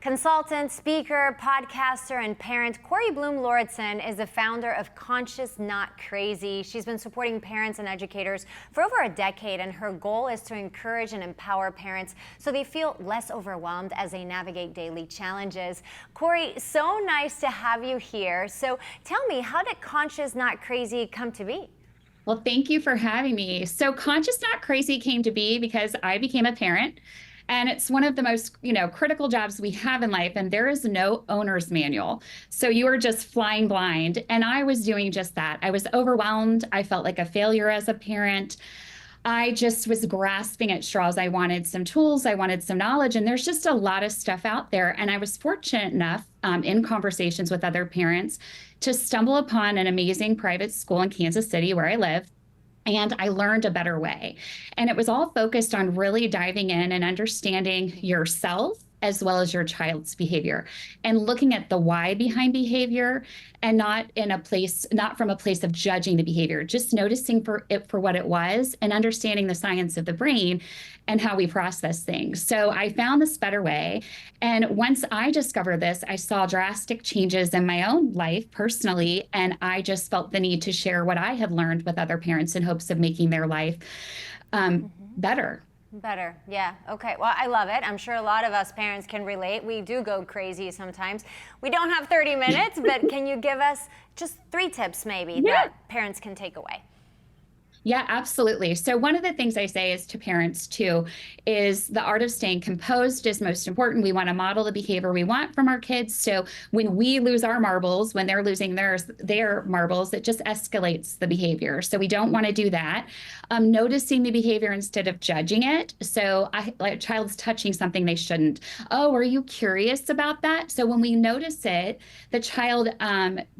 Consultant, speaker, podcaster, and parent, Kori Bloom is the founder of Conscious Not Crazy. She's been supporting parents and educators for over a decade, and her goal is to encourage and empower parents so they feel less overwhelmed as they navigate daily challenges. Kori, so nice to have you here. So tell me, how did Conscious Not Crazy come to be? Well, thank you for having me. So Conscious Not Crazy came to be because I became a parent, and it's one of the most, critical jobs we have in life, and there is no owner's manual. So you are just flying blind. And I was doing just that. I was overwhelmed. I felt like a failure as a parent. I just was grasping at straws. I wanted some tools, I wanted some knowledge, and there's just a lot of stuff out there. And I was fortunate enough in conversations with other parents to stumble upon an amazing private school in Kansas City where I live. And I learned a better way. And it was all focused on really diving in and understanding yourself as well as your child's behavior and looking at the why behind behavior, and not from a place of judging the behavior, just noticing for what it was and understanding the science of the brain and how we process things. So I found this better way. And once I discovered this, I saw drastic changes in my own life personally. And I just felt the need to share what I have learned with other parents in hopes of making their life better. Better. Yeah. Okay. Well, I love it. I'm sure a lot of us parents can relate. We do go crazy sometimes. We don't have 30 minutes, but can you give us just 3 tips maybe that parents can take away? Yeah, absolutely. So one of the things I say is to parents too, is the art of staying composed is most important. We want to model the behavior we want from our kids. So when we lose our marbles, when they're losing their marbles, it just escalates the behavior. So we don't want to do that. Noticing the behavior instead of judging it. So like a child's touching something they shouldn't. Oh, are you curious about that? So when we notice it, the child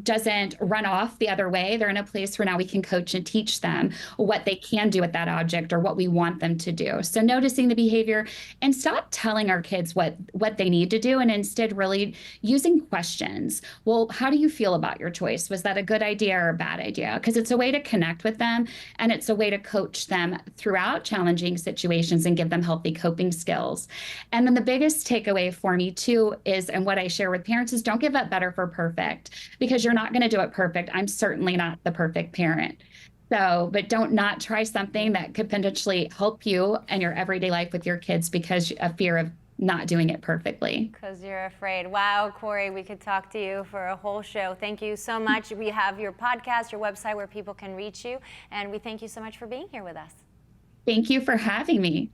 doesn't run off the other way. They're in a place where now we can coach and teach them what they can do with that object or what we want them to do. So noticing the behavior, and stop telling our kids what they need to do, and instead really using questions. Well, how do you feel about your choice? Was that a good idea or a bad idea? Because it's a way to connect with them, and it's a way to coach them throughout challenging situations and give them healthy coping skills. And then the biggest takeaway for me too is, and what I share with parents is, don't give up better for perfect, because you're not going to do it perfect. I'm certainly not the perfect parent. So, but don't not try something that could potentially help you in your everyday life with your kids because of fear of not doing it perfectly. Because you're afraid. Wow, Kori, we could talk to you for a whole show. Thank you so much. We have your podcast, your website where people can reach you, and we thank you so much for being here with us. Thank you for having me.